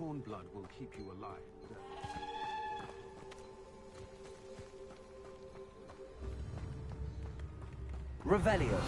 corn blood will keep you alive. Revelio.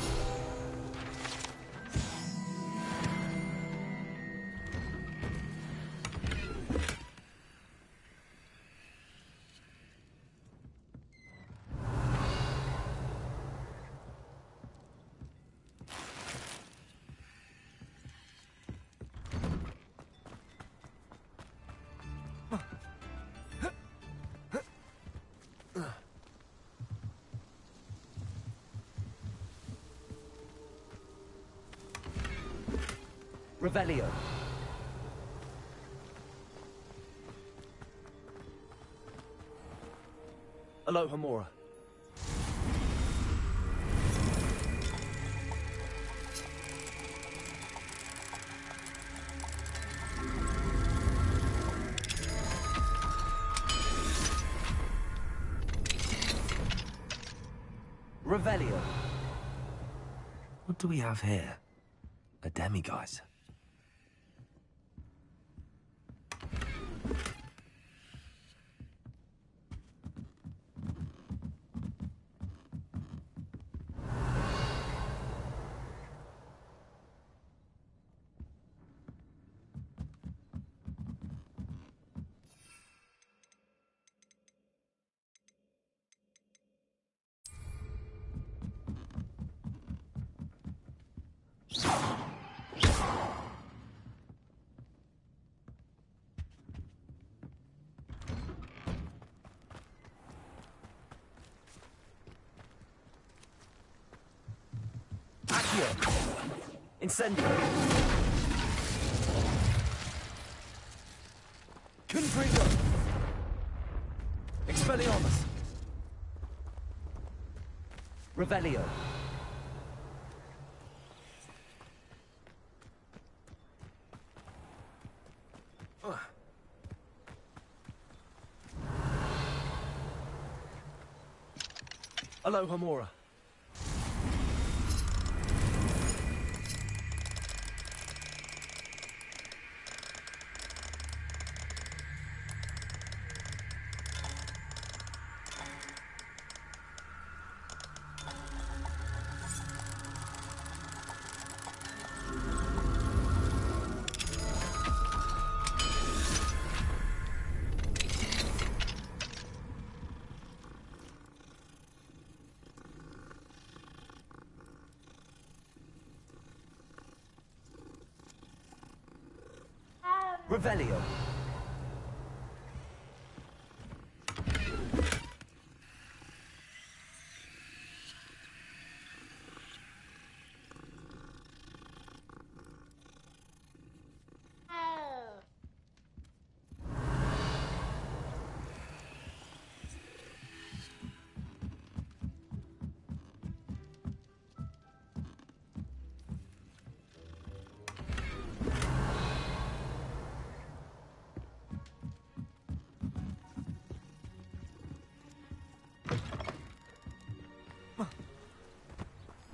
Revelio. Aloha Mora. Revelio. What do we have here? A demiguise. Incendio. Confringo. Expelliarmus. Revelio. Aloha Mora. Revelio.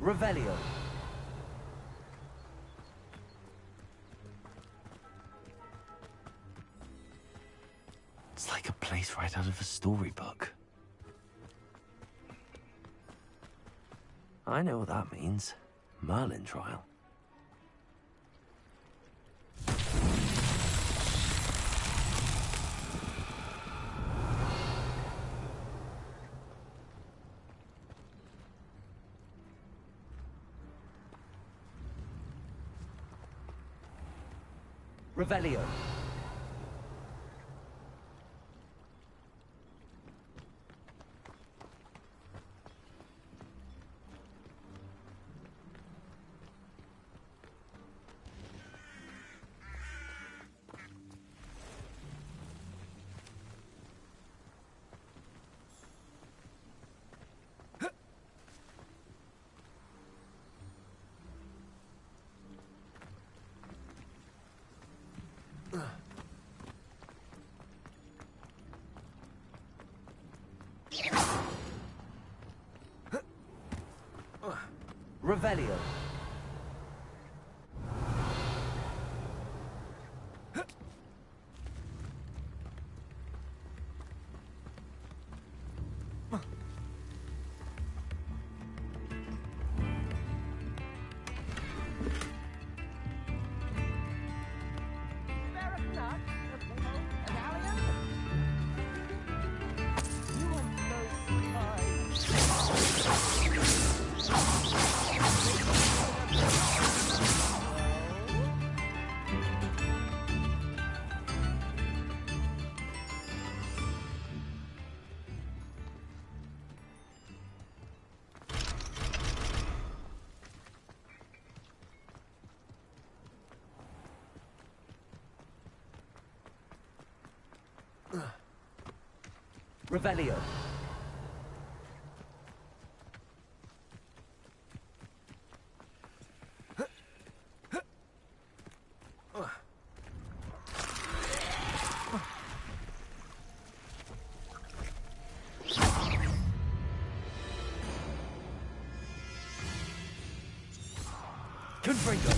Revelio. It's like a place right out of a storybook. I know what that means. Merlin trial. Revelio. Revelio. Revelio. Confringo.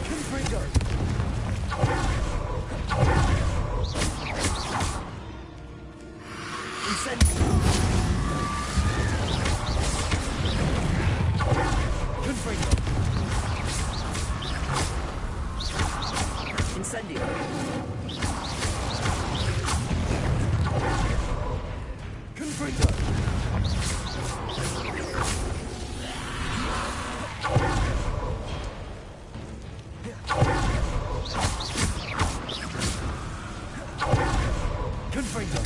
Confringo. Incendio. Confringo. Incendio. Confringo. Confringo.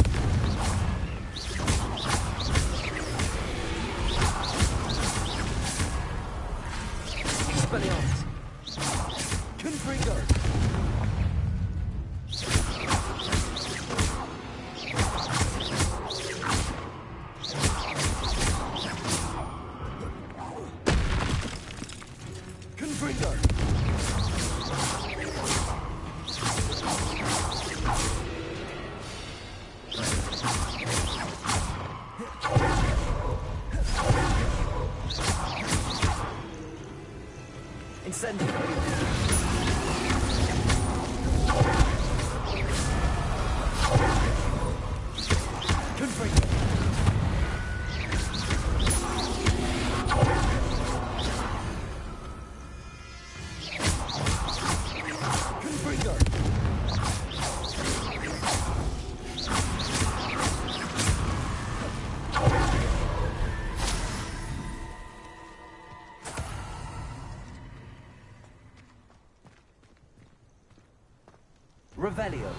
Expelliarmus. Confringo. Confringo. Incendio. Confringo. Confringo. Revelio.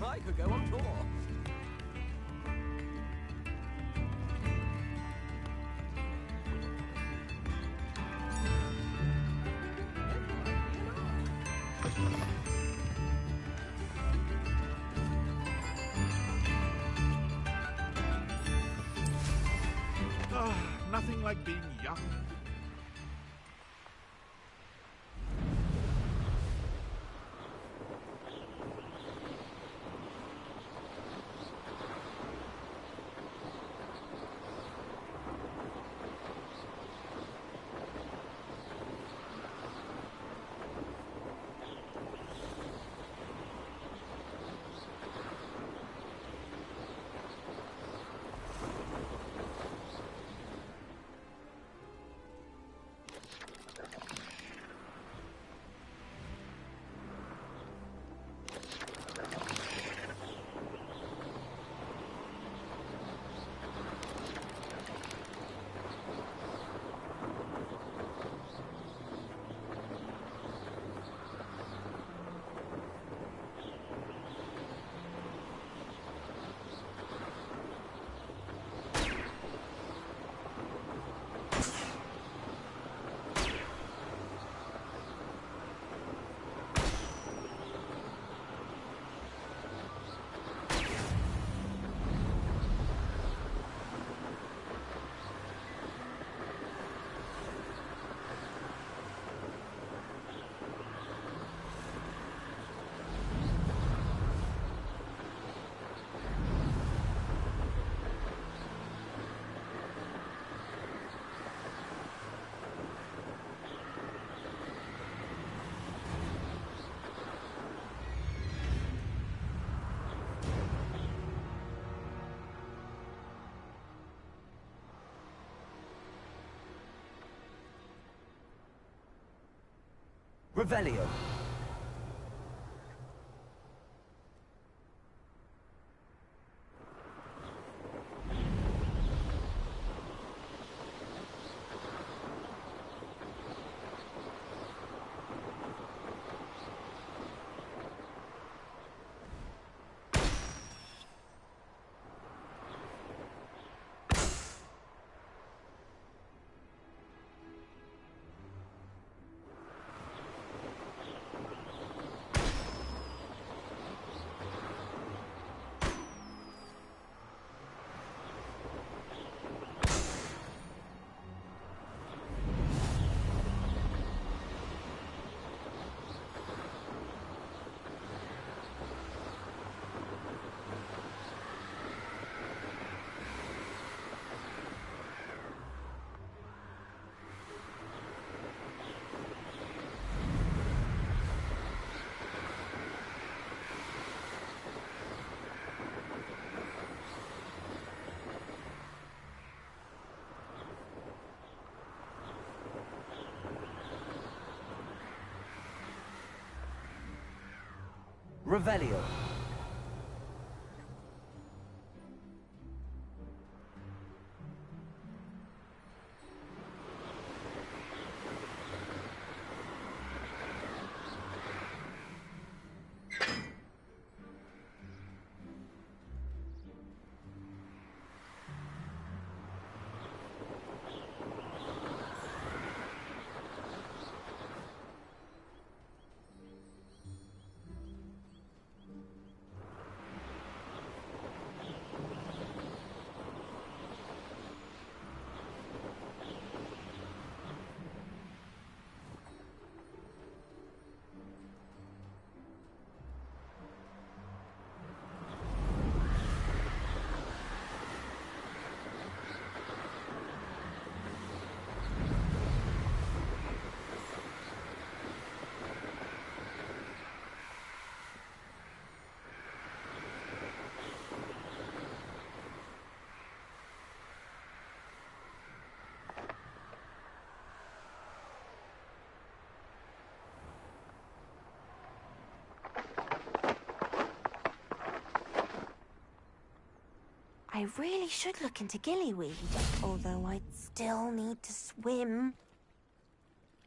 I could go on tour. Nothing like being young. Revelio. Revelio. I really should look into gillyweed, although I'd still need to swim.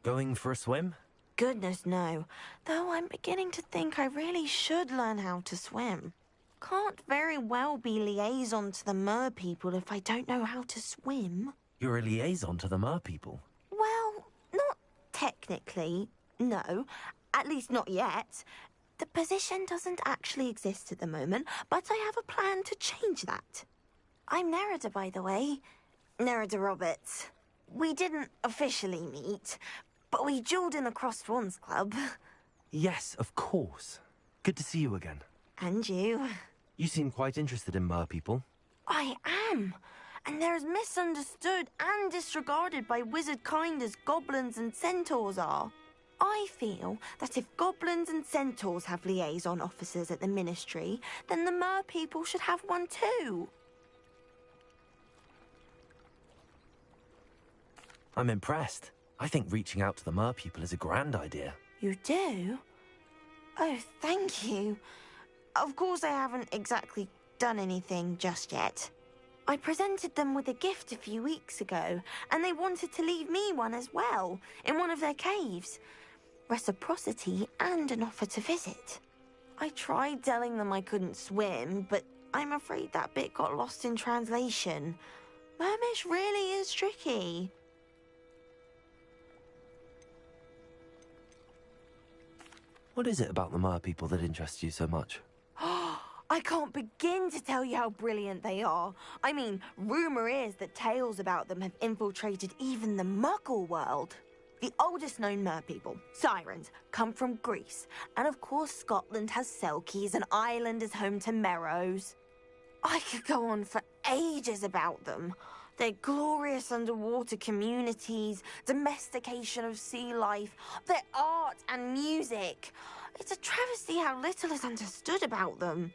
Going for a swim? Goodness, no. Though I'm beginning to think I really should learn how to swim. Can't very well be liaison to the mer people if I don't know how to swim. You're a liaison to the mer people. Well, not technically, no. At least not yet. The position doesn't actually exist at the moment, but I have a plan to change that. I'm Nerida, by the way. Nerida Roberts. We didn't officially meet, but we duelled in the Crossed Swans Club. Yes, of course. Good to see you again. And you. You seem quite interested in mer people. I am. And they're as misunderstood and disregarded by wizard kind as goblins and centaurs are. I feel that if goblins and centaurs have liaison officers at the Ministry, then the mer people should have one too. I'm impressed. I think reaching out to the mer people is a grand idea. You do? Oh, thank you. Of course I haven't exactly done anything just yet. I presented them with a gift a few weeks ago, and they wanted to leave me one as well, in one of their caves. Reciprocity and an offer to visit. I tried telling them I couldn't swim, but I'm afraid that bit got lost in translation. Mermish really is tricky. What is it about the mer people that interests you so much? I can't begin to tell you how brilliant they are. I mean, rumour is that tales about them have infiltrated even the Muggle world. The oldest known mer people, sirens, come from Greece. And of course Scotland has Selkies and Ireland is home to Merrows. I could go on for ages about them. Their glorious underwater communities, domestication of sea life, their art and music. It's a travesty how little is understood about them.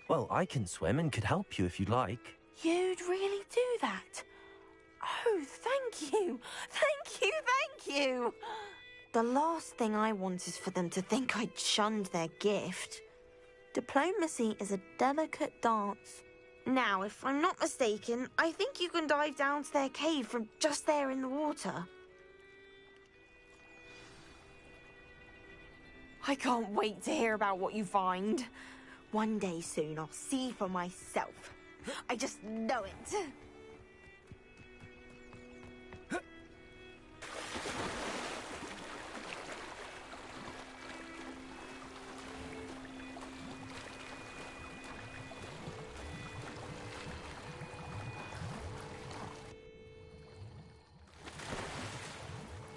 Well, I can swim and could help you if you'd like. You'd really do that? Oh, thank you. Thank you, thank you. The last thing I want is for them to think I'd shunned their gift. Diplomacy is a delicate dance. Now, if I'm not mistaken, I think you can dive down to their cave from just there in the water. I can't wait to hear about what you find. One day soon, I'll see for myself. I just know it.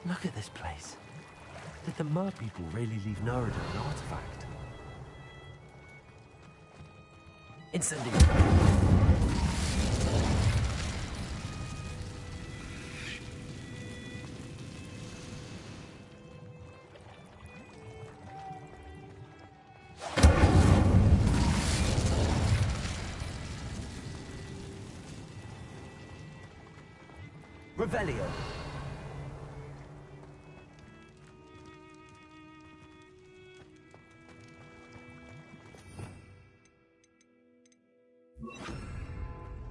Look at this place. Did the Mer people really leave Narada an artifact? Incendiary! Revelio!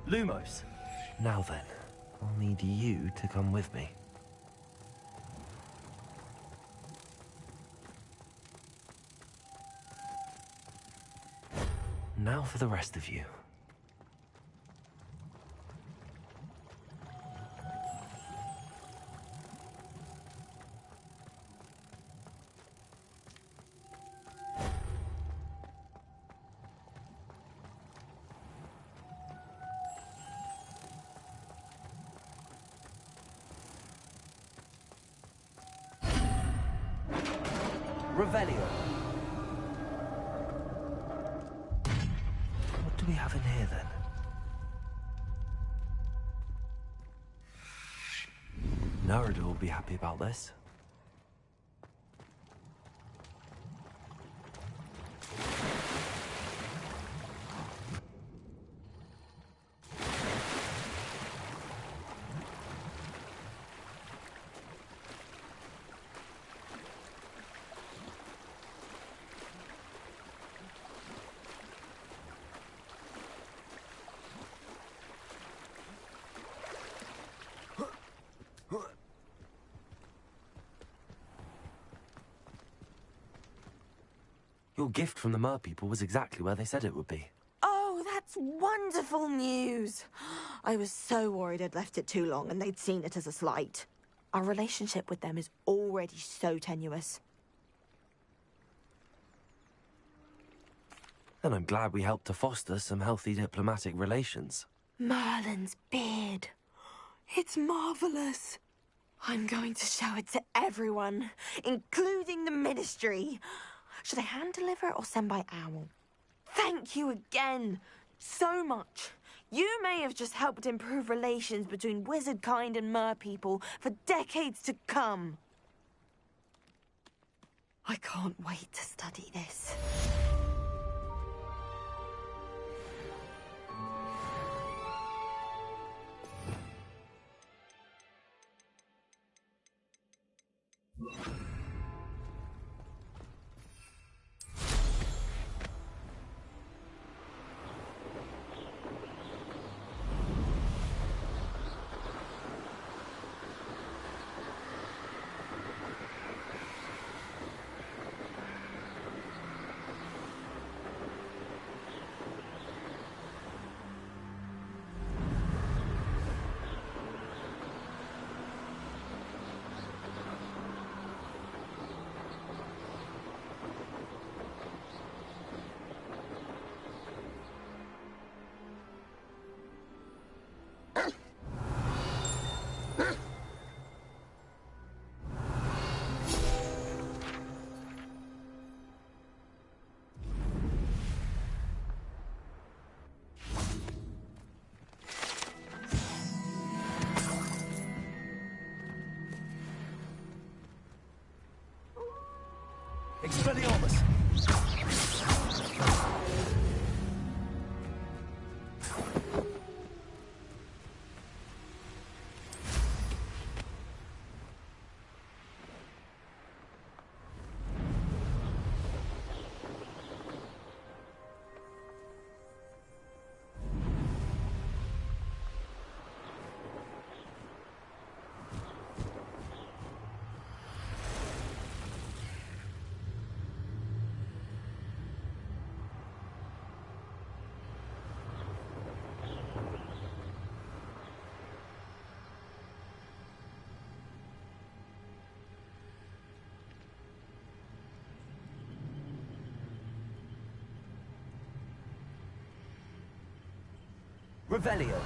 Lumos. Now then, I'll need you to come with me. Now for the rest of you. Revelio. What do we have in here then? Narada will be happy about this. Your gift from the Mer people was exactly where they said it would be. Oh, that's wonderful news. I was so worried I'd left it too long and they'd seen it as a slight. Our relationship with them is already so tenuous. And I'm glad we helped to foster some healthy diplomatic relations. Merlin's beard. It's marvelous. I'm going to show it to everyone, including the Ministry. Should I hand deliver it or send by owl? Thank you again, so much. You may have just helped improve relations between wizard kind and Mer people for decades to come. I can't wait to study this. Expelliarmus! Revelio.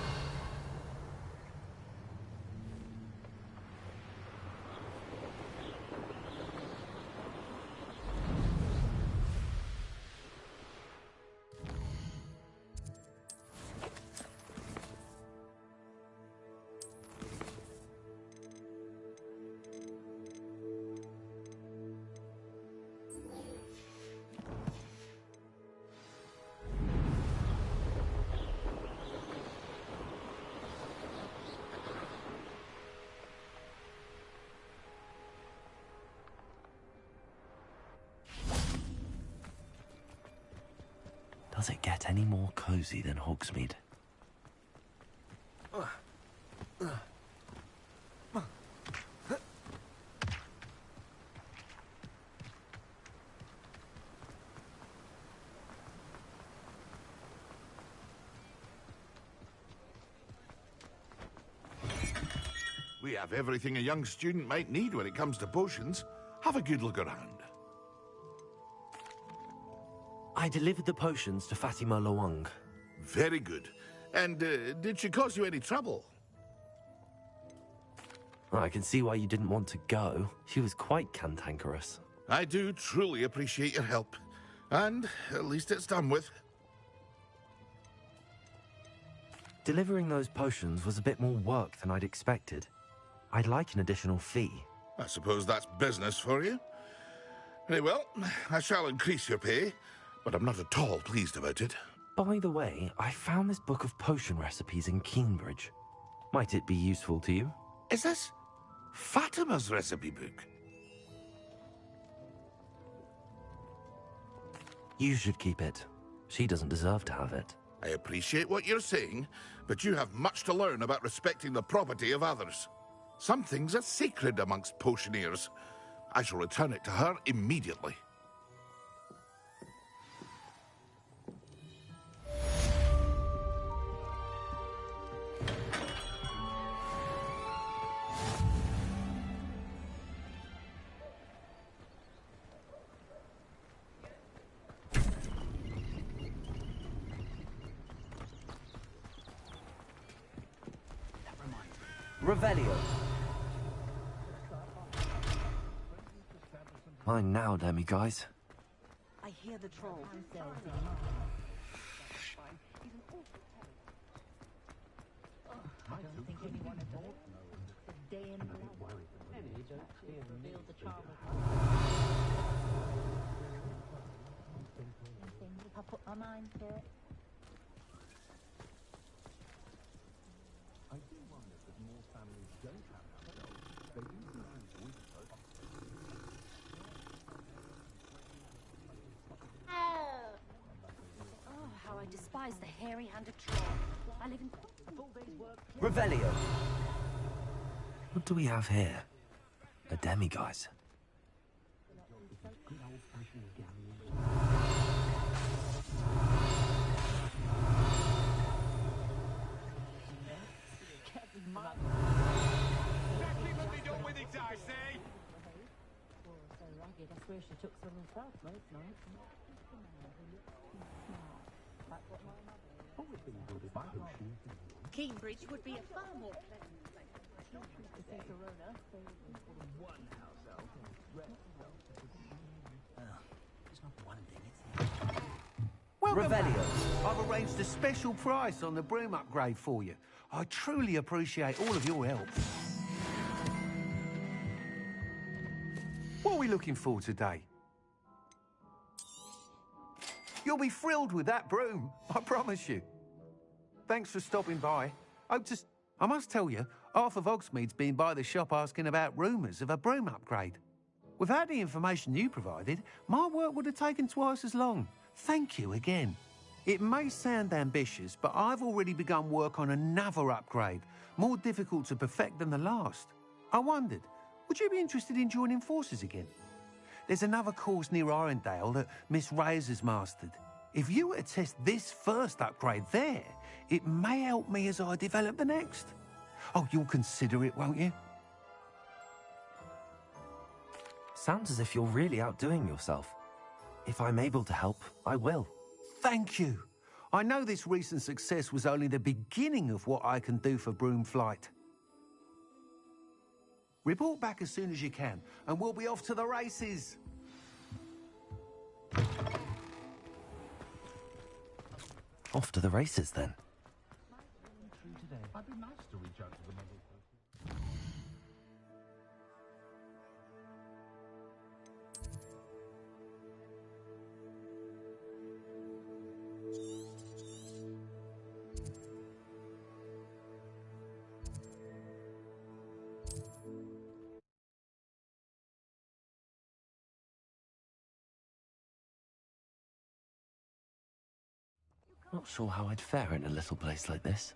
Does it get any more cozy than Hogsmeade? We have everything a young student might need when it comes to potions. Have a good look around. I delivered the potions to Fatima Lawang. Very good. And did she cause you any trouble? I can see why you didn't want to go. She was quite cantankerous. I do truly appreciate your help. And at least it's done with. Delivering those potions was a bit more work than I'd expected. I'd like an additional fee. I suppose that's business for you. Very well, I shall increase your pay, but I'm not at all pleased about it. By the way, I found this book of potion recipes in Cambridge. Might it be useful to you? Is this Fatima's recipe book? You should keep it. She doesn't deserve to have it. I appreciate what you're saying, but you have much to learn about respecting the property of others. Some things are sacred amongst potioneers. I shall return it to her immediately. Revelio. Mine now, Demi guys. I hear the troll. I don't think anyone at all. The day in the revealed the charm if I put my mind to it. I do wonder if more families don't have themselves. They usually use weak. Oh, how I despise the hairy-handed troll. I live in a full day's work. Revelio. What do we have here? A demiguise. I swear she took some herself last night. Cambridge would be a far more pleasant place. One house elf and It's not one thing, it's Welcome back. Revelio. I've arranged a special price on the broom upgrade for you. I truly appreciate all of your help. What are we looking for today? You'll be thrilled with that broom, I promise you. Thanks for stopping by. I must tell you, half of Hogsmeade's been by the shop asking about rumours of a broom upgrade. Without the information you provided, my work would have taken twice as long. Thank you again. It may sound ambitious, but I've already begun work on another upgrade, more difficult to perfect than the last. I wondered, would you be interested in joining forces again? There's another course near Arendelle that Miss Reyes has mastered. If you were to test this first upgrade there, it may help me as I develop the next. Oh, you'll consider it, won't you? Sounds as if you're really outdoing yourself. If I'm able to help, I will. Thank you. I know this recent success was only the beginning of what I can do for Broomflight. Report back as soon as you can, and we'll be off to the races. Off to the races, then. I'd be nice to reach out to the mother person. Not sure how I'd fare in a little place like this.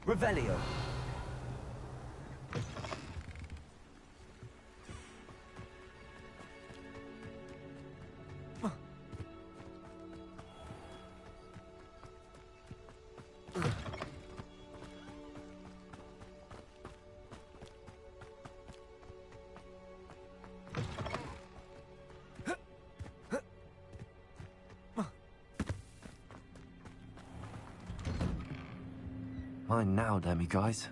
Revelio. Mine now, Demi guys.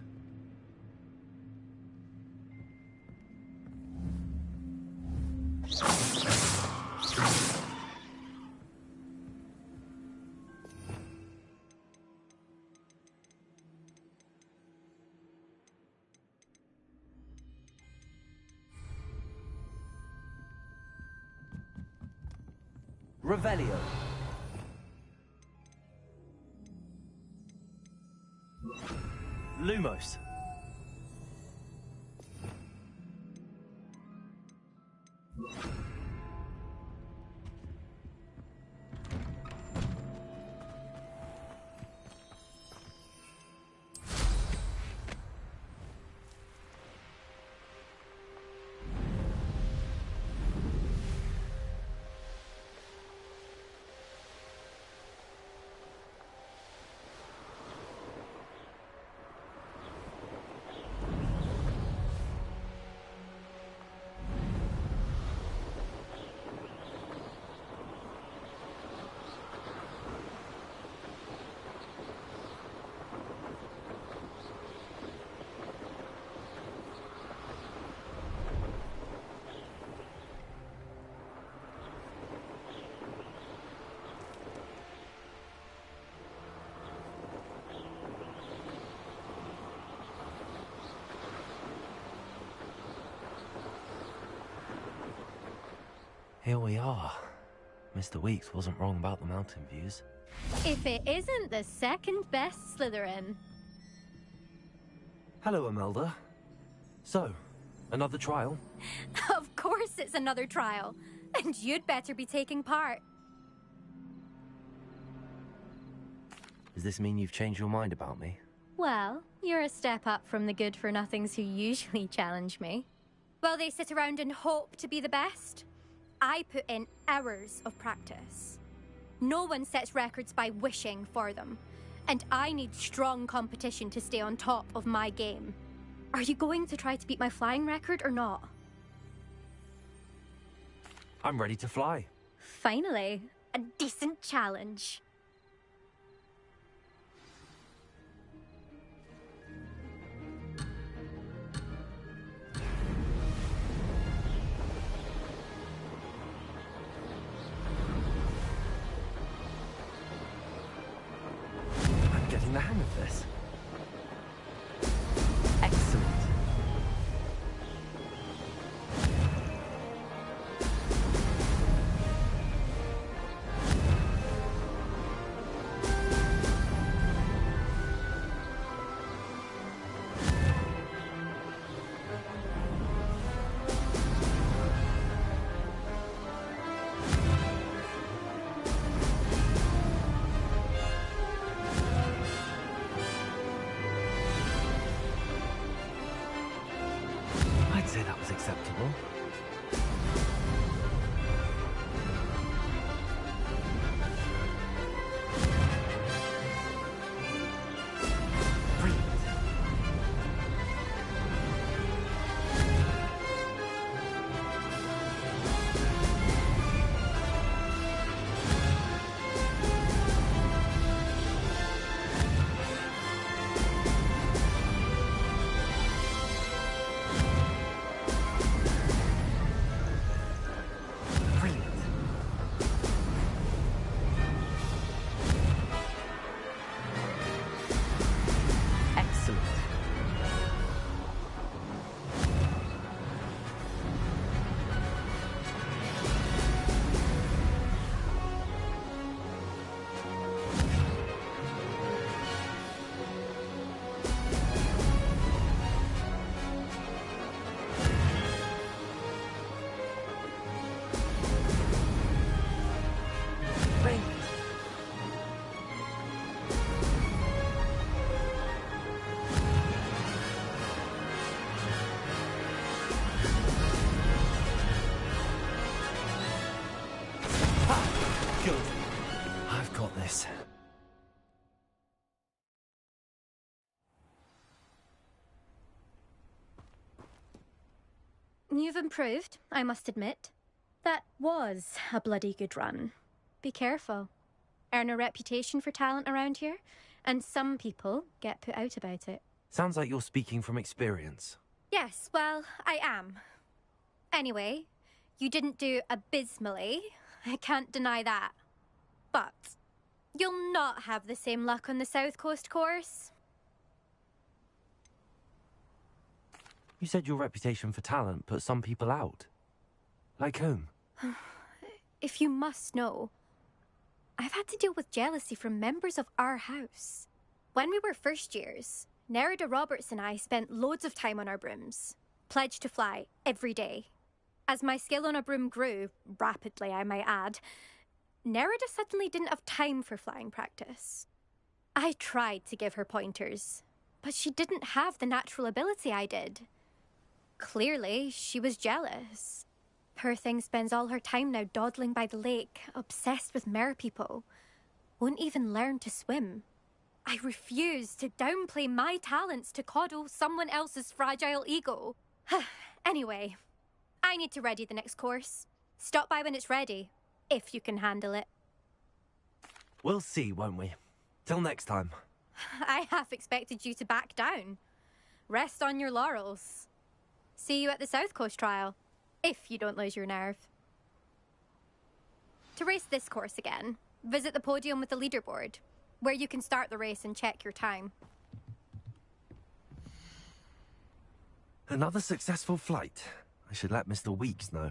Revelio. Lumos. Here we are. Mr. Weeks wasn't wrong about the mountain views. If it isn't the second best Slytherin. Hello, Imelda. So, another trial? Of course it's another trial. And you'd better be taking part. Does this mean you've changed your mind about me? Well, you're a step up from the good-for-nothings who usually challenge me. While they sit around and hope to be the best, I put in hours of practice. No one sets records by wishing for them, and I need strong competition to stay on top of my game. Are you going to try to beat my flying record or not? I'm ready to fly. Finally, a decent challenge. I'm getting the hang of this. Excellent. acceptable. Brilliant. Brilliant. Excellent. Brilliant. Ah, good. I've got this. You've improved, I must admit. That was a bloody good run. Be careful. Earn a reputation for talent around here, and some people get put out about it. Sounds like you're speaking from experience. Yes, well, I am. Anyway, you didn't do abysmally. I can't deny that. But you'll not have the same luck on the South Coast course. You said your reputation for talent put some people out. Like whom? If you must know, I've had to deal with jealousy from members of our house. When we were first years, Nerida Roberts and I spent loads of time on our brooms, pledged to fly every day. As my skill on a broom grew, rapidly I might add, Nerida suddenly didn't have time for flying practice. I tried to give her pointers, but she didn't have the natural ability I did. Clearly, she was jealous. Poor thing spends all her time now dawdling by the lake, obsessed with merpeople. Won't even learn to swim. I refuse to downplay my talents to coddle someone else's fragile ego. Anyway, I need to ready the next course. Stop by when it's ready, if you can handle it. We'll see, won't we? Till next time. I half expected you to back down. Rest on your laurels. See you at the South Coast trial, if you don't lose your nerve. To race this course again, visit the podium with the leaderboard, where you can start the race and check your time. Another successful flight. I should let Mr. Weeks know.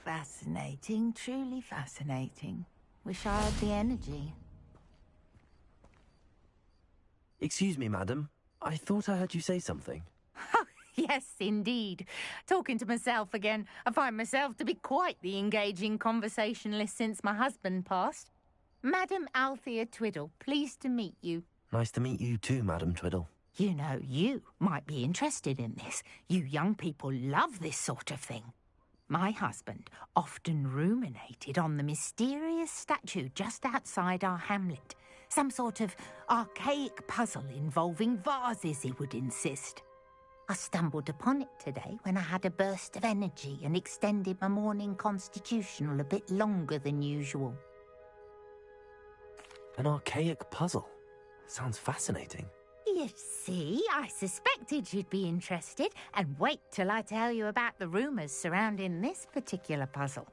Fascinating, truly fascinating. Wish I had the energy. Excuse me, madam. I thought I heard you say something. Oh, yes, indeed. Talking to myself again. I find myself to be quite the engaging conversationalist since my husband passed. Madam Althea Twiddle, pleased to meet you. Nice to meet you too, Madam Twiddle. You know, you might be interested in this. You young people love this sort of thing. My husband often ruminated on the mysterious statue just outside our hamlet. Some sort of archaic puzzle involving vases, he would insist. I stumbled upon it today when I had a burst of energy and extended my morning constitutional a bit longer than usual. An archaic puzzle. Sounds fascinating. You see, I suspected you'd be interested, and wait till I tell you about the rumours surrounding this particular puzzle.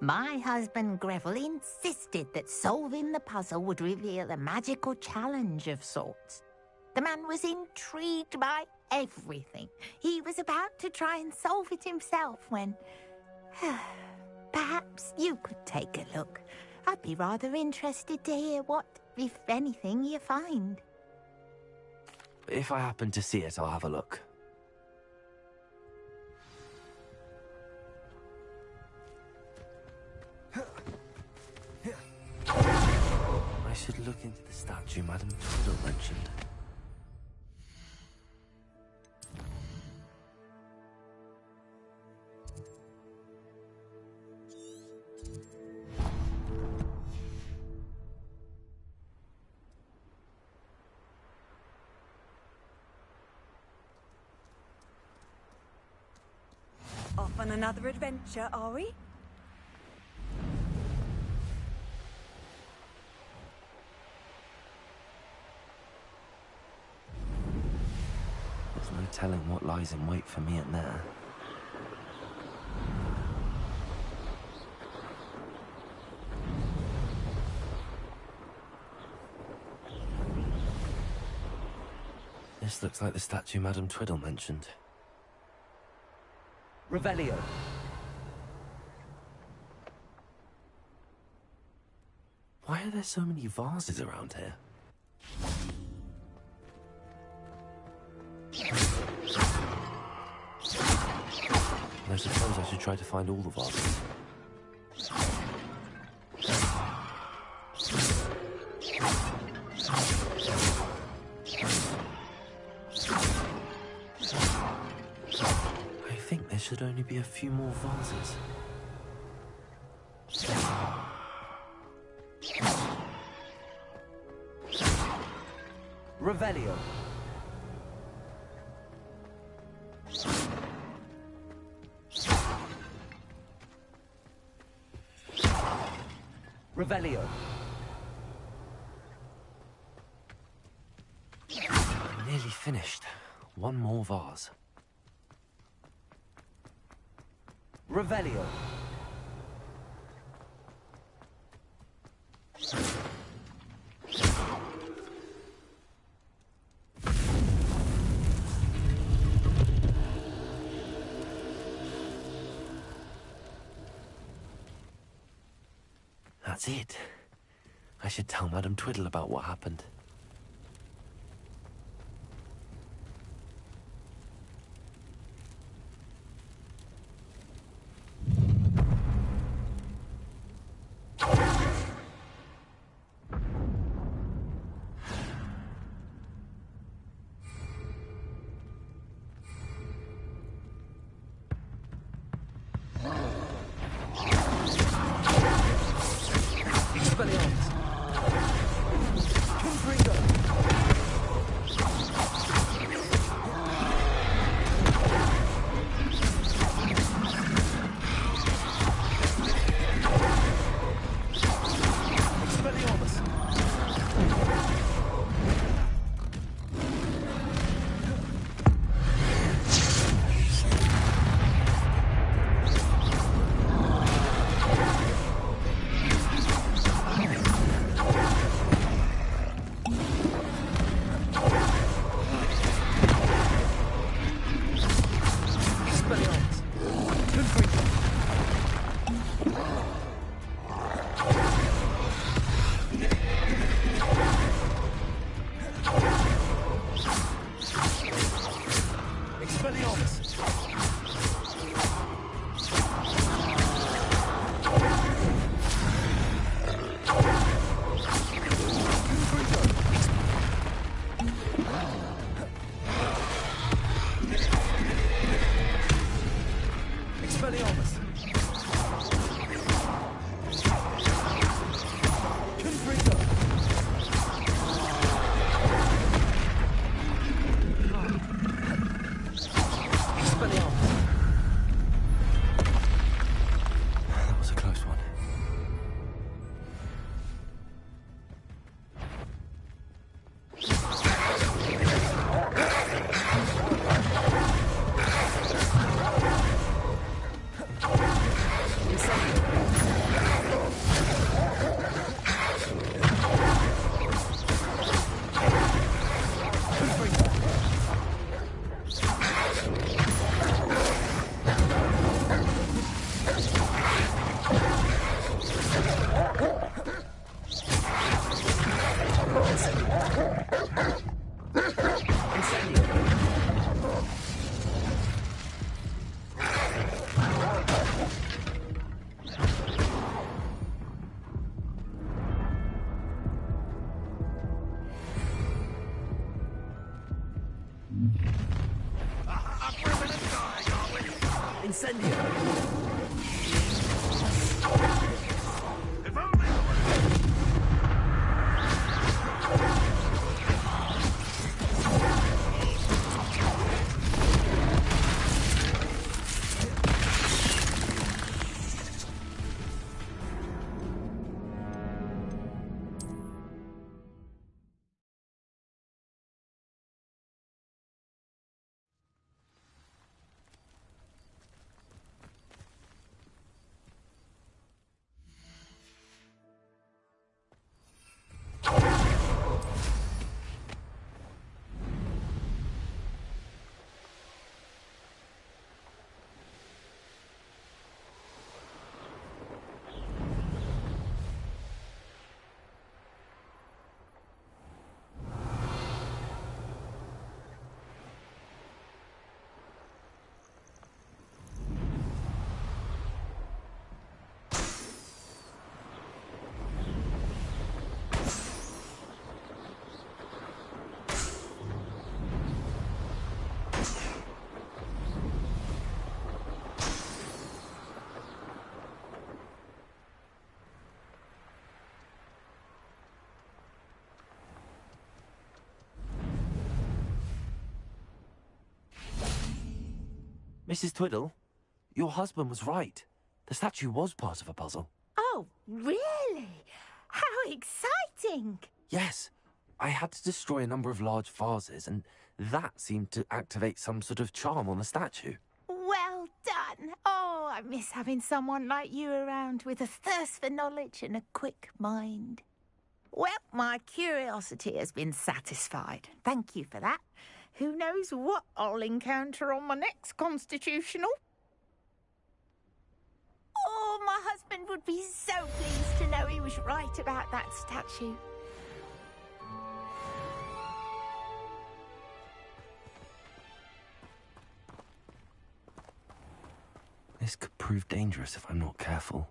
My husband Greville insisted that solving the puzzle would reveal a magical challenge of sorts. The man was intrigued by everything. He was about to try and solve it himself when... Perhaps you could take a look. I'd be rather interested to hear what, if anything, you find. If I happen to see it, I'll have a look. I should look into the statue Madam Twiddle mentioned. Off on another adventure, are we? There's no telling what lies in wait for me in there. This looks like the statue Madam Twiddle mentioned. Revelio. Why are there so many vases around here? I suppose I should try to find all the vases. I think there should only be a few more vases. Revelio. Revelio. I'm nearly finished. One more vase. Revelio. That's it. I should tell Madam Twiddle about what happened. Expelliarmus. Confrere. Incendio! If only Mrs. Twiddle, your husband was right. The statue was part of a puzzle. Oh, really? How exciting! Yes, I had to destroy a number of large vases, and that seemed to activate some sort of charm on the statue. Well done. Oh, I miss having someone like you around with a thirst for knowledge and a quick mind. Well, my curiosity has been satisfied. Thank you for that. Who knows what I'll encounter on my next constitutional? Oh, my husband would be so pleased to know he was right about that statue. This could prove dangerous if I'm not careful.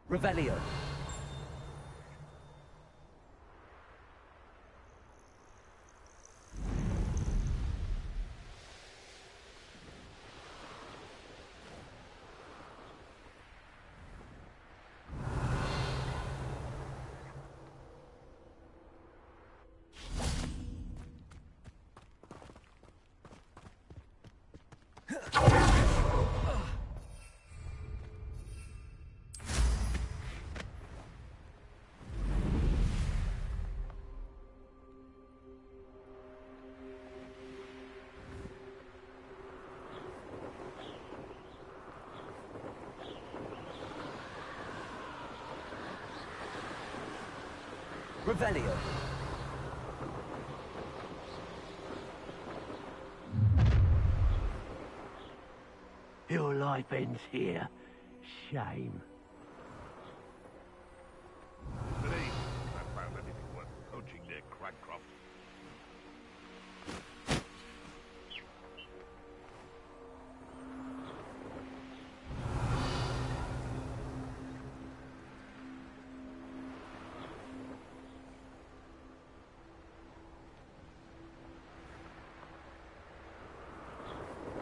Revelio. Revelio. Your life ends here. Shame. believe I found anything worth poaching near Cragcroft.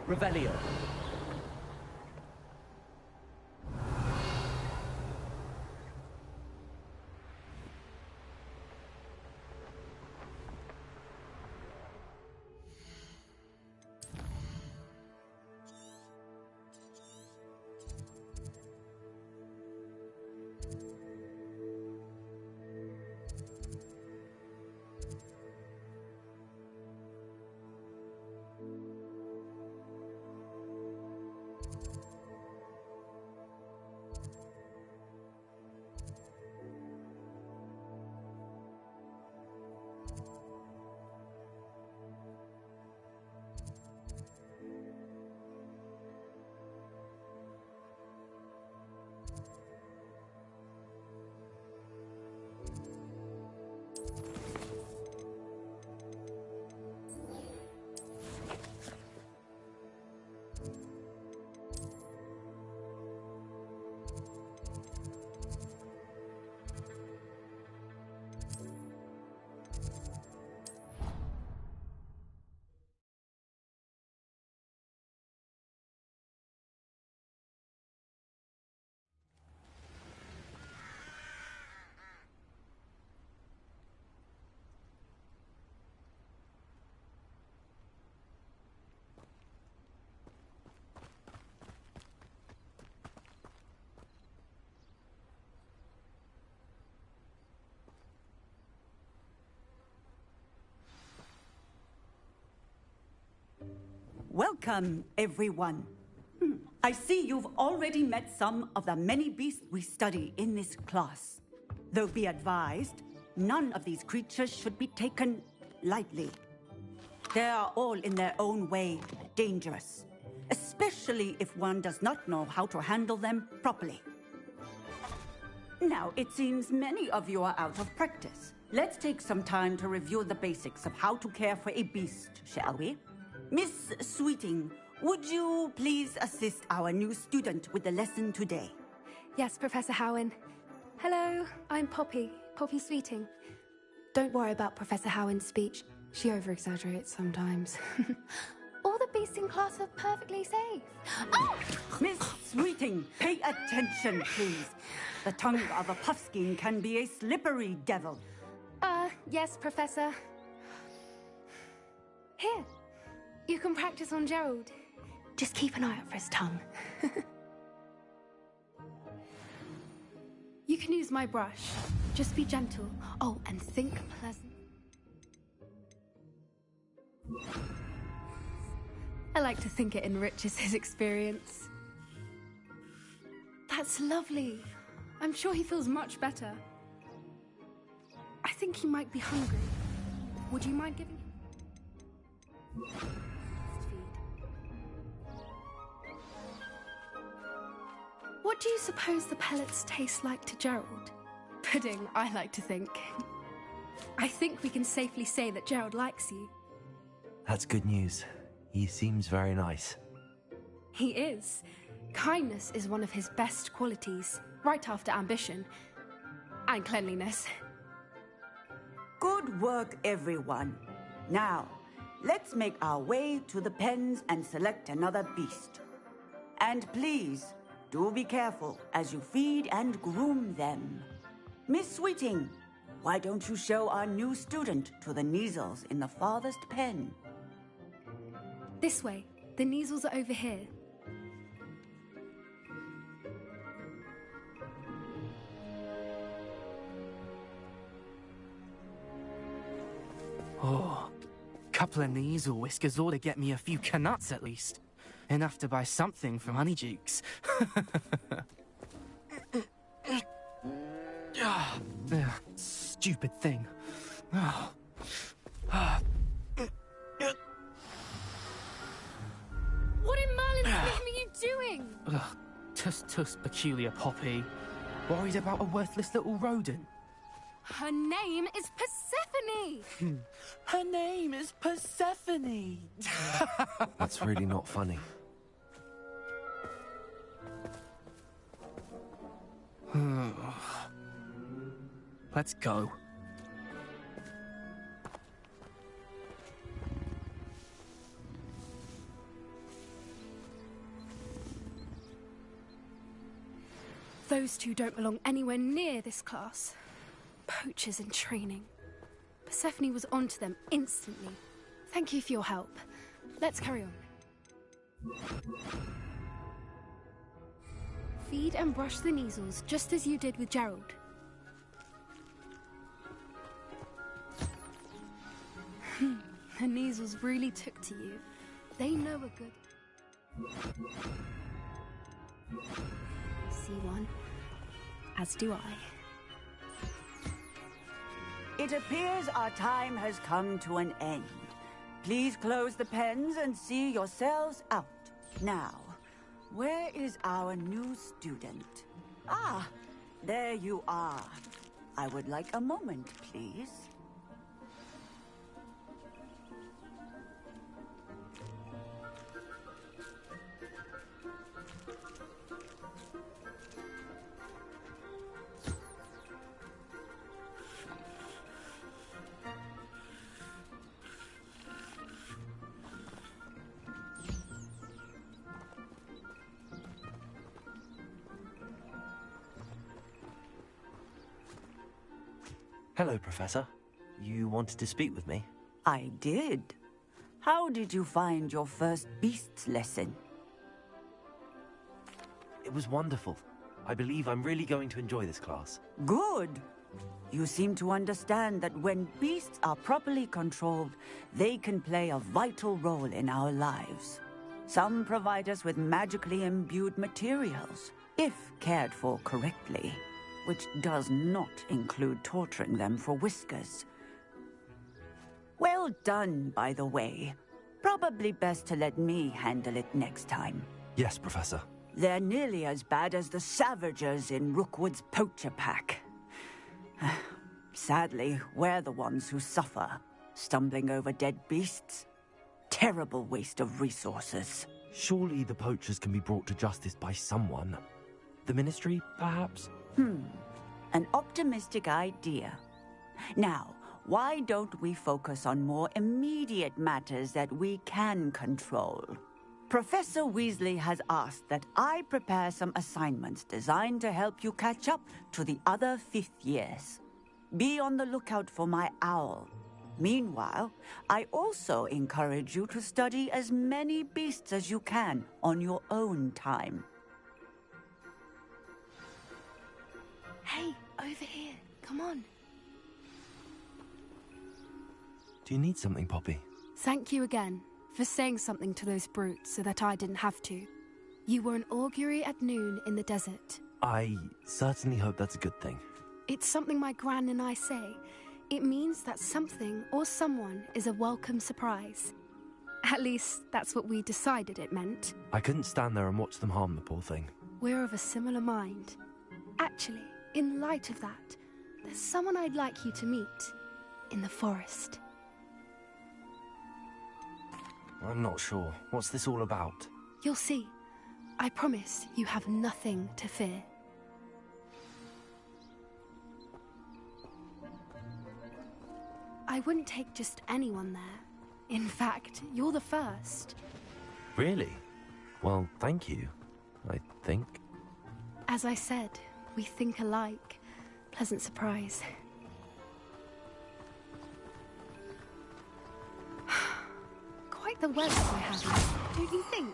Revelio. Welcome, everyone. I see you've already met some of the many beasts we study in this class. Though be advised, none of these creatures should be taken lightly. They are all in their own way dangerous, especially if one does not know how to handle them properly. Now, it seems many of you are out of practice. Let's take some time to review the basics of how to care for a beast, shall we? Miss Sweeting, would you please assist our new student with the lesson today? Yes, Professor Howen. Hello, I'm Poppy Sweeting. Don't worry about Professor Howen's speech. She over-exaggerates sometimes. All the beasts in class are perfectly safe. Oh! Miss Sweeting, pay attention, please. The tongue of a puffskein can be a slippery devil. Yes, Professor. Here, you can practice on Gerald. Just keep an eye out for his tongue. You can use my brush. Just be gentle. Oh, and think pleasant. I like to think it enriches his experience. That's lovely. I'm sure he feels much better. I think he might be hungry. Would you mind giving him? What do you suppose the pellets taste like to Gerald? Pudding, I like to think. I think we can safely say that Gerald likes you. That's good news. He seems very nice. He is. Kindness is one of his best qualities, right after ambition. And cleanliness. Good work, everyone. Now, let's make our way to the pens and select another beast. And please, do be careful as you feed and groom them. Miss Sweeting, why don't you show our new student to the Neasels in the farthest pen? This way. The Neasels are over here. Oh, couple of Neasel whiskers ought to get me a few canuts at least. Enough to buy something from Honeydukes. Stupid thing. What in Merlin's name are you doing? Tuss, peculiar Poppy. Worried about a worthless little rodent. Her name is Persephone! Her name is Persephone! That's really not funny. Let's go. Those two don't belong anywhere near this class. Poachers in training. Persephone was onto them instantly. Thank you for your help. Let's carry on. Feed and brush the Neasels just as you did with Gerald. The Neasels really took to you. They know a good... See one, as do I. It appears our time has come to an end. Please close the pens and see yourselves out. Now, where is our new student? Ah, there you are. I would like a moment, please. Hello, Professor. You wanted to speak with me? I did. How did you find your first beasts lesson? It was wonderful. I believe I'm really going to enjoy this class. Good. You seem to understand that when beasts are properly controlled, they can play a vital role in our lives. Some provide us with magically imbued materials, if cared for correctly, which does not include torturing them for whiskers. Well done, by the way. Probably best to let me handle it next time. Yes, Professor. They're nearly as bad as the Savagers in Rookwood's poacher pack. Sadly, we're the ones who suffer, stumbling over dead beasts. Terrible waste of resources. Surely the poachers can be brought to justice by someone. The Ministry, perhaps? An optimistic idea. Now, why don't we focus on more immediate matters that we can control? Professor Weasley has asked that I prepare some assignments designed to help you catch up to the other fifth years. Be on the lookout for my owl. Meanwhile, I also encourage you to study as many beasts as you can on your own time. Hey, over here. Come on. Do you need something, Poppy? Thank you again for saying something to those brutes so that I didn't have to. You were an augury at noon in the desert. I certainly hope that's a good thing. It's something my gran and I say. It means that something or someone is a welcome surprise. At least, that's what we decided it meant. I couldn't stand there and watch them harm the poor thing. We're of a similar mind. Actually, in light of that, there's someone I'd like you to meet in the forest. I'm not sure. What's this all about? You'll see. I promise you have nothing to fear. I wouldn't take just anyone there. In fact, you're the first. Really? Well, thank you, I think. As I said, we think alike. Pleasant surprise. Quite the weather we're having, don't you think?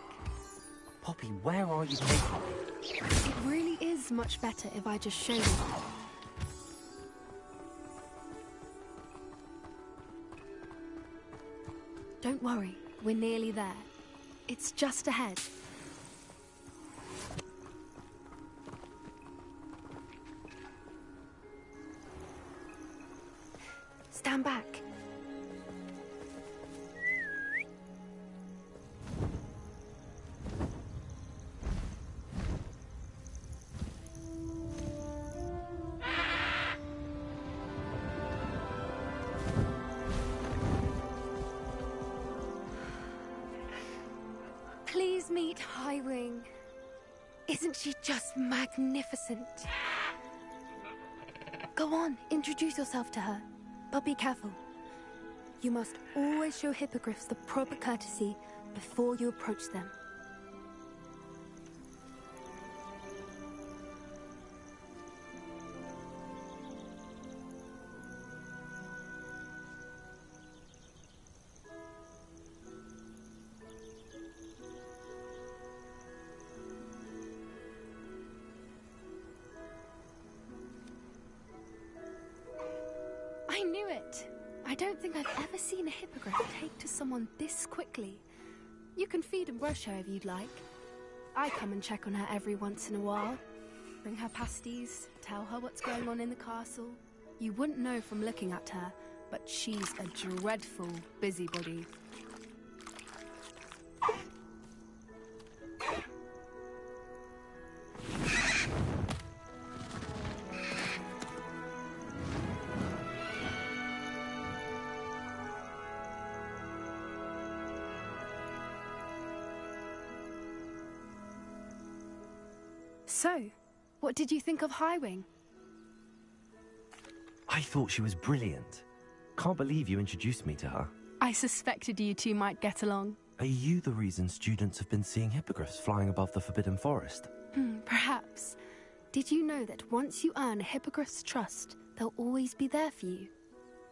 Poppy, where are you taking me? It really is much better if I just show you. Don't worry, we're nearly there. It's just ahead. Stand back. Please meet Highwing. Isn't she just magnificent? Go on, introduce yourself to her. But be careful. You must always show hippogriffs the proper courtesy before you approach them. I knew it! I don't think I've ever seen a hippogriff take to someone this quickly. You can feed and brush her if you'd like. I come and check on her every once in a while. Bring her pasties, tell her what's going on in the castle. You wouldn't know from looking at her, but she's a dreadful busybody. So, what did you think of Highwing? I thought she was brilliant. Can't believe you introduced me to her. I suspected you two might get along. Are you the reason students have been seeing hippogriffs flying above the Forbidden Forest? Perhaps. Did you know that once you earn a hippogriff's trust, they'll always be there for you?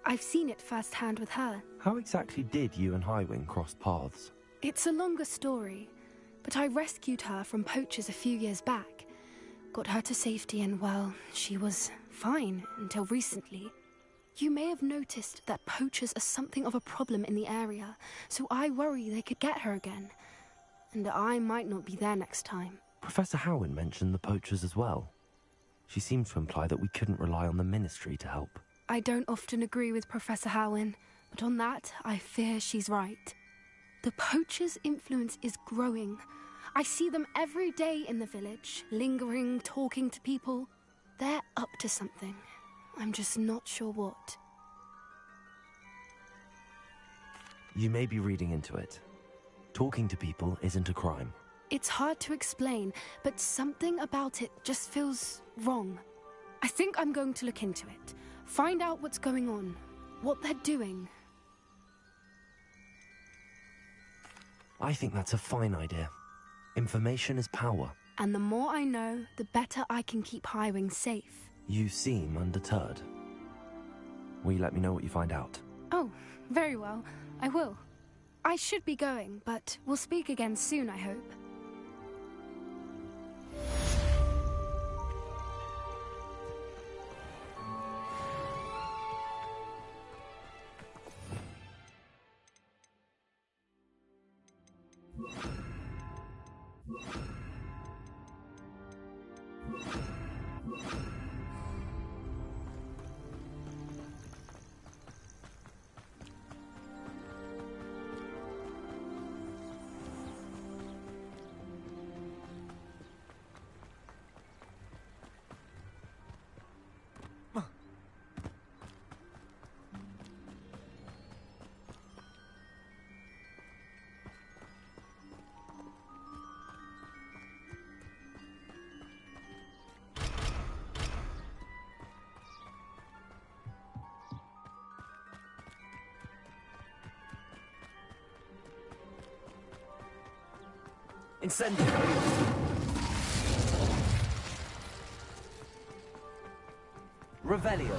I've seen it firsthand with her. How exactly did you and Highwing cross paths? It's a longer story, but I rescued her from poachers a few years back. Got her to safety and, well, she was fine until recently. You may have noticed that poachers are something of a problem in the area, so I worry they could get her again. and I might not be there next time. Professor Howen mentioned the poachers as well. She seemed to imply that we couldn't rely on the Ministry to help. I don't often agree with Professor Howen, but on that, I fear she's right. The poachers' influence is growing. I see them every day in the village, lingering, talking to people. They're up to something. I'm just not sure what. You may be reading into it. Talking to people isn't a crime. It's hard to explain, but something about it just feels wrong. I think I'm going to look into it, find out what's going on, what they're doing. I think that's a fine idea. Information is power. And the more I know, the better I can keep Highwing safe. You seem undeterred. Will you let me know what you find out? Oh, very well. I will. I should be going, but we'll speak again soon, I hope. Incendio. Revelio.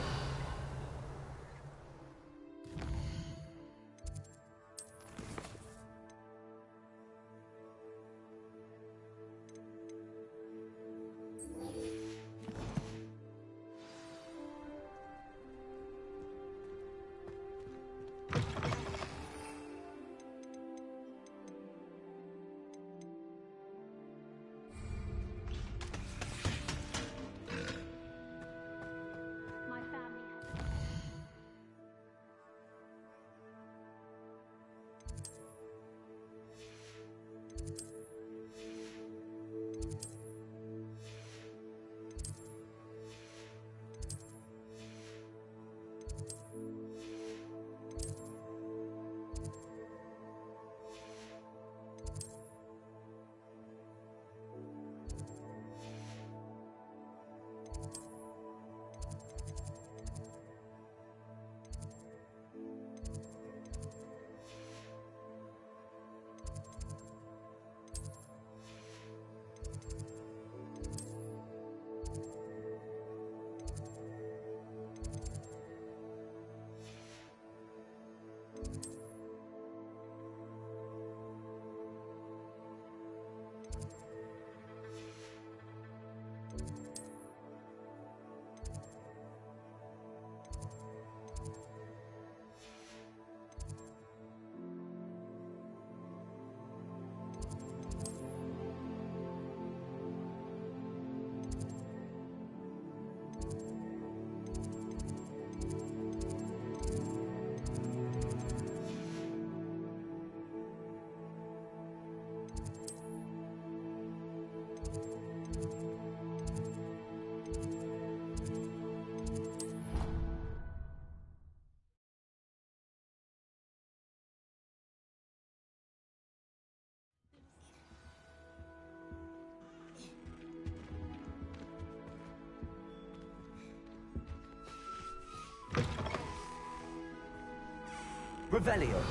Revelio.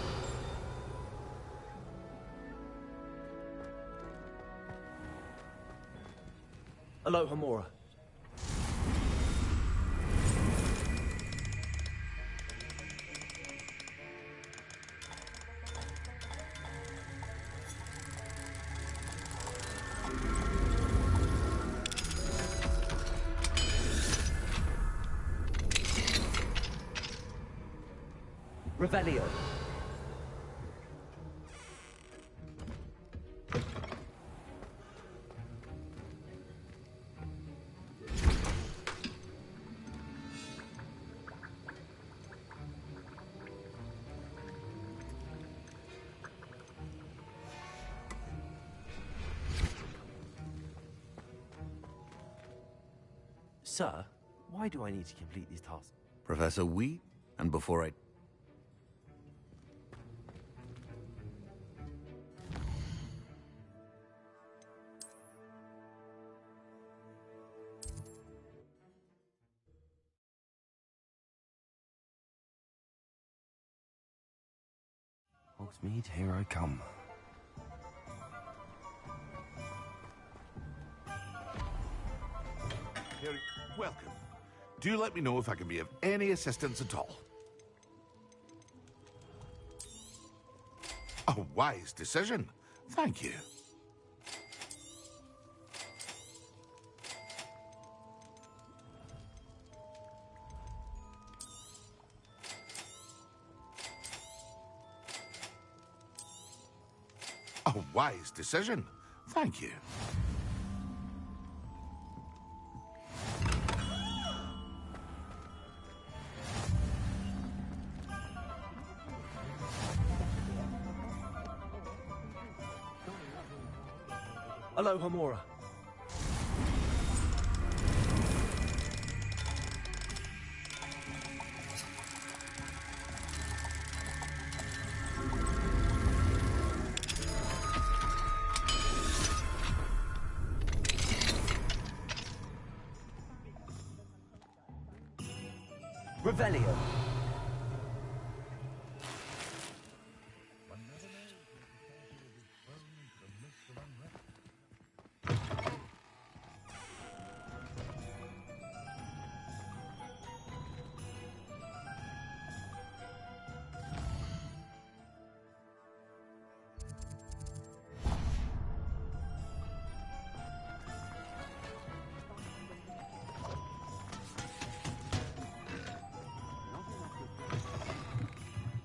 Aloha Mora. Revelio. Sir, why do I need to complete these tasks? Professor Wee, and before I... Hogsmeade, here I come. Harry, welcome. Do let me know if I can be of any assistance at all. A wise decision. Thank you. A wise decision. Thank you. Hello, Homora. Revelio.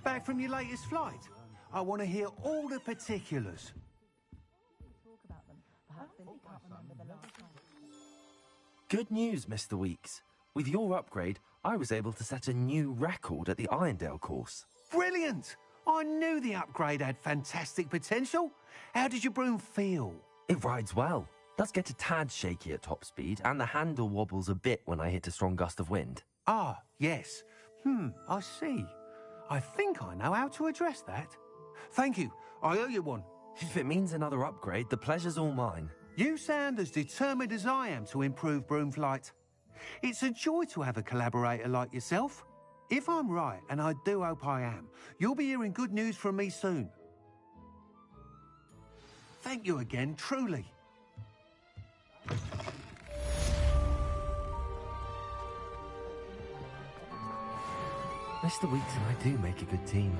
Back from your latest flight? I want to hear all the particulars. Good news, Mr. Weeks. With your upgrade, I was able to set a new record at the Irondale course. Brilliant! I knew the upgrade had fantastic potential. How did your broom feel? It rides well. Does get a tad shaky at top speed, and the handle wobbles a bit when I hit a strong gust of wind. Ah, yes. I see. I think I know how to address that. Thank you. I owe you one. If it means another upgrade, the pleasure's all mine. You sound as determined as I am to improve broom flight. It's a joy to have a collaborator like yourself. If I'm right, and I do hope I am, you'll be hearing good news from me soon. Thank you again, truly. Mr. Weeks and I do make a good team.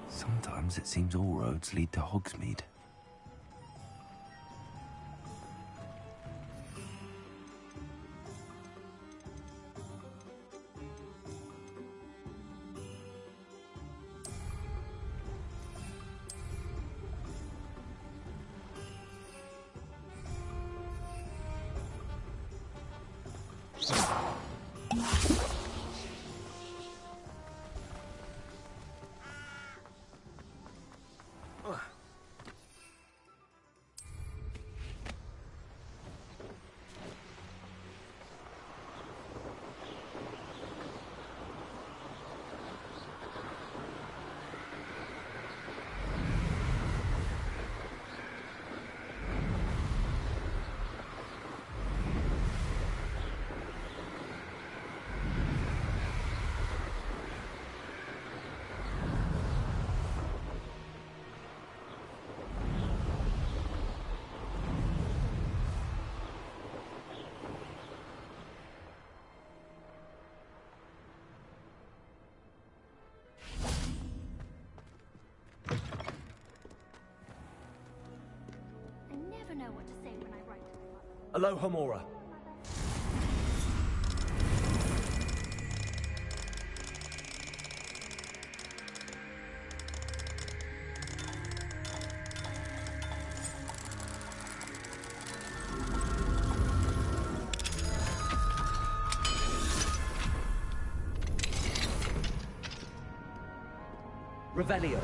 Sometimes it seems all roads lead to Hogsmeade. Know what to say when I write. Hello, Homora. Revelio.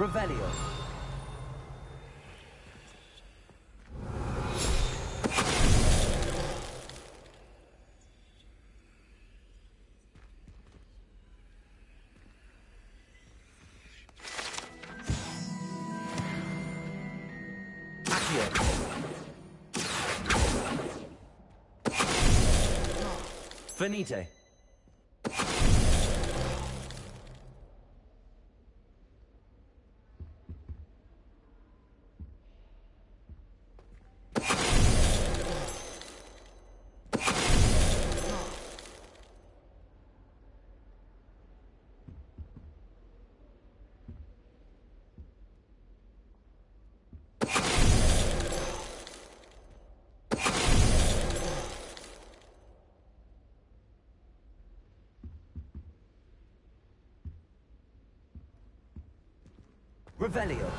Revelio. Finite. Revelio.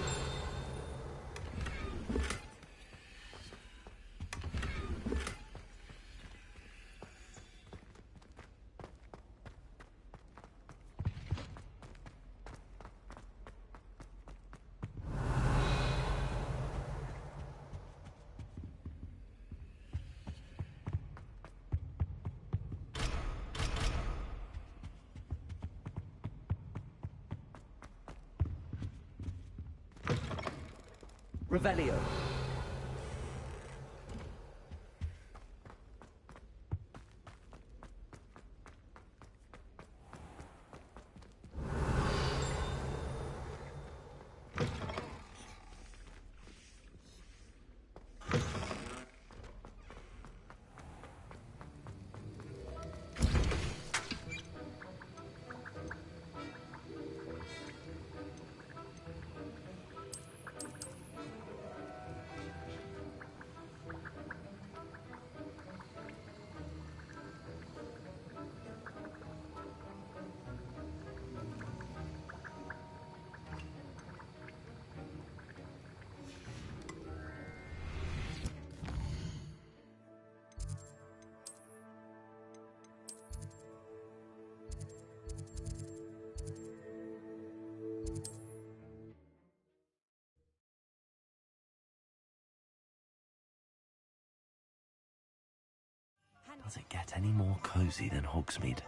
Revelio. Does it get any more cozy than Hogsmeade?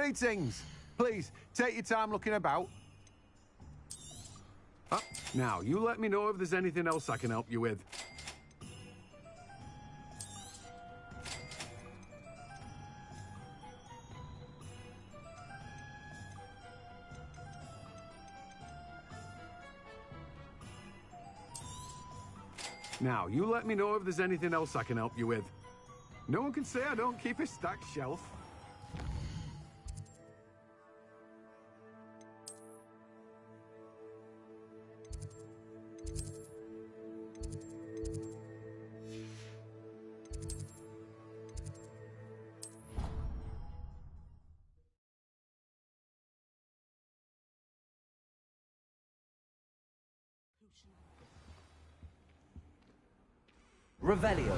Greetings. Please, take your time looking about. Now, you let me know if there's anything else I can help you with. Now, you let me know if there's anything else I can help you with. No one can say I don't keep a stacked shelf. Revelio.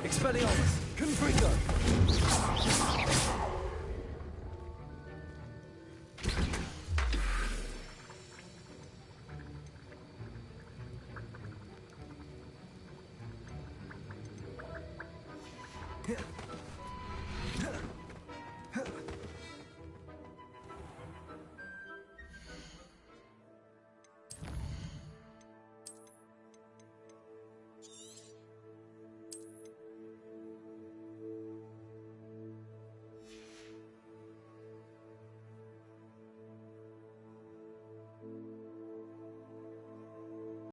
Expelliarmus, Confringo!